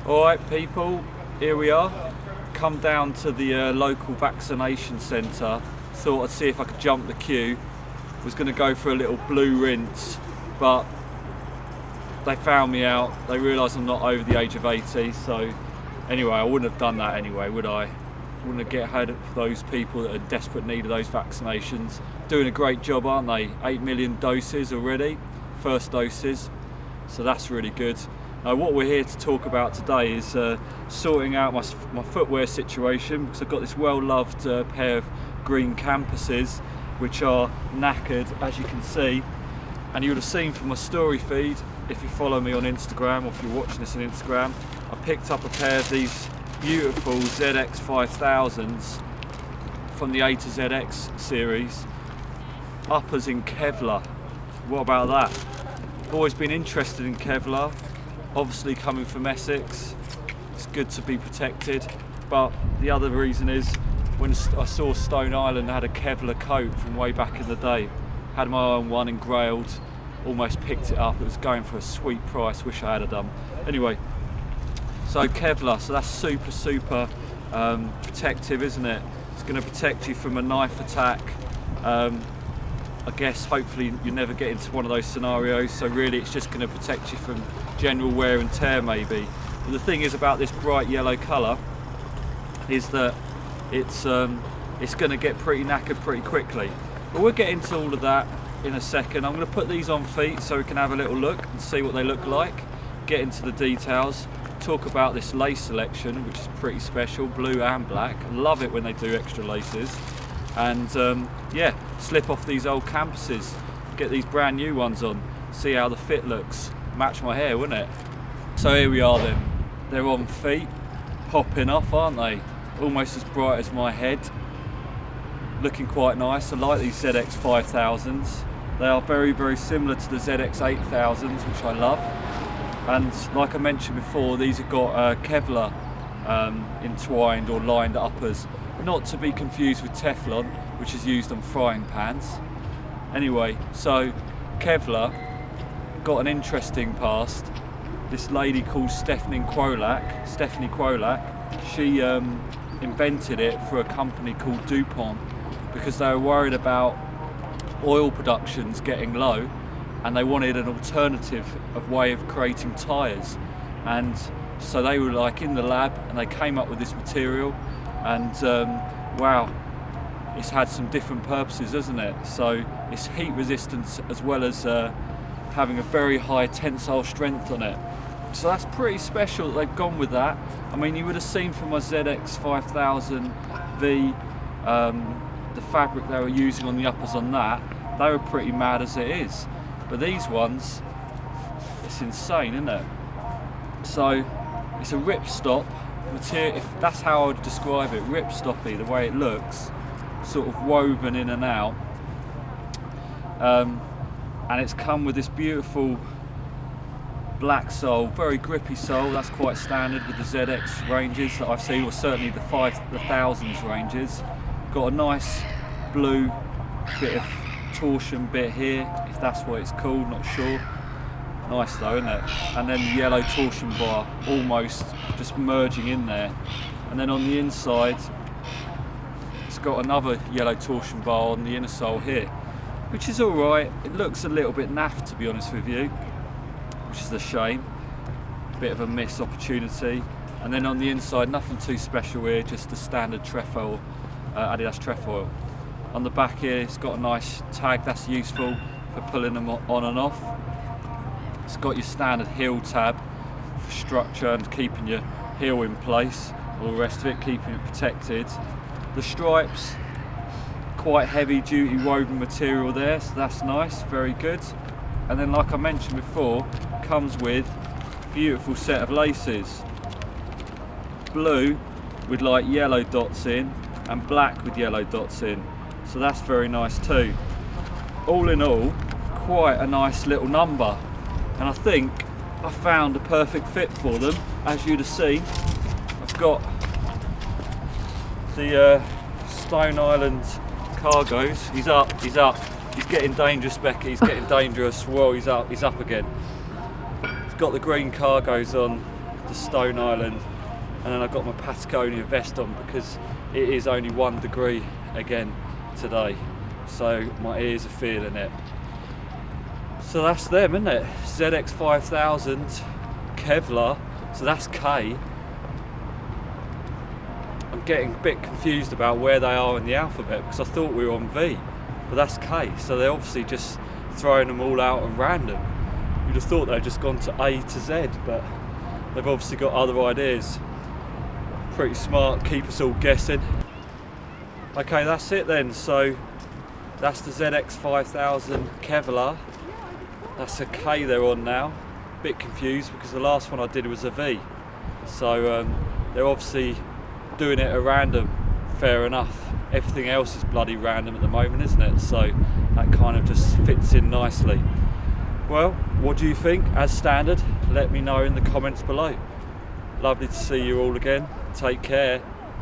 Alright people, here we are. Come down to the local vaccination centre. Thought I'd see if I could jump the queue. Was going to go for a little blue rinse, but they found me out. They realised I'm not over the age of 80, so anyway, I wouldn't have done that anyway, would I? Wouldn't have get ahead of those people that are in desperate need of those vaccinations. Doing a great job, aren't they? 8 million doses already, first doses, so that's really good. Now what we're here to talk about today is sorting out my footwear situation, because I've got this well-loved pair of green Campuses which are knackered, as you can see, and you would have seen from my story feed, if you follow me on Instagram or if you're watching this on Instagram, I picked up a pair of these beautiful ZX 5000s from the A to ZX series, uppers in Kevlar. What about that? I've always been interested in Kevlar. Obviously coming from Essex, it's good to be protected, but the other reason is when I saw Stone Island had a Kevlar coat from way back in the day, had my own one engrailed, almost picked it up. It was going for a sweet price, wish I had done. Anyway, so Kevlar, so that's super protective, isn't it? It's going to protect you from a knife attack. I guess hopefully you never get into one of those scenarios, so really it's just going to protect you from general wear and tear maybe. But the thing is about this bright yellow colour is that it's going to get pretty knackered pretty quickly. But we'll get into all of that in a second. I'm going to put these on feet so we can have a little look and see what they look like, get into the details, talk about this lace selection, which is pretty special, blue and black. I love it when they do extra laces. And yeah, slip off these old Campuses, get these brand new ones on, see how the fit looks, match my hair, wouldn't it? So here we are then, they're on feet, popping off, aren't they? Almost as bright as my head, looking quite nice. I like these ZX 5000s, they are very similar to the ZX 8000s, which I love. And like I mentioned before, these have got Kevlar entwined or lined uppers, not to be confused with Teflon, which is used on frying pans. Anyway, so Kevlar got an interesting past. This lady called Stephanie Quolak, she invented it for a company called DuPont because they were worried about oil productions getting low and they wanted an alternative way of creating tyres. And so they were like in the lab and they came up with this material, and wow, it's had some different purposes, hasn't it? So it's heat resistance as well as having a very high tensile strength on it. So that's pretty special that they've gone with that. I mean, you would have seen from my ZX 5000V the fabric they were using on the uppers on that, they were pretty mad as it is. But these ones, it's insane, isn't it? So it's a ripstop material, if that's how I would describe it, ripstoppy, the way it looks, sort of woven in and out. And it's come with this beautiful black sole, very grippy sole. That's quite standard with the ZX ranges that I've seen, or certainly the 5000s ranges. Got a nice blue bit of torsion bit here, if that's what it's called, not sure. Nice though, isn't it? And then the yellow torsion bar almost just merging in there. And then on the inside, it's got another yellow torsion bar on the inner sole here, which is all right. It looks a little bit naff, to be honest with you, which is a shame. Bit of a missed opportunity. And then on the inside, nothing too special here, just the standard trefoil, Adidas trefoil. On the back here, it's got a nice tag that's useful for pulling them on and off. It's got your standard heel tab for structure and keeping your heel in place, all the rest of it, keeping it protected. The stripes, quite heavy duty woven material there, so that's nice, very good. And then like I mentioned before, comes with a beautiful set of laces. Blue with like yellow dots in and black with yellow dots in, so that's very nice too. All in all, quite a nice little number, and I think I found a perfect fit for them. As you'd have seen, I've got the Stone Island cargos. He's up. He's getting dangerous, Becky. He's getting dangerous. Whoa, he's up again. He's got the green cargos on, the Stone Island, and then I've got my Patagonia vest on because it is only 1 degree again today, so my ears are feeling it. So that's them, isn't it? ZX 5000 Kevlar, so that's K. I'm getting a bit confused about where they are in the alphabet because I thought we were on V, but that's K, so they're obviously just throwing them all out at random. You'd have thought they'd just gone to A to Z, but they've obviously got other ideas. Pretty smart, keep us all guessing. Okay, that's it then. So that's the ZX 5000 Kevlar. That's a K they're on now. Bit confused because the last one I did was a V. So they're obviously doing it at random. Fair enough. Everything else is bloody random at the moment, isn't it? So that kind of just fits in nicely. Well, what do you think? As standard, let me know in the comments below. Lovely to see you all again. Take care.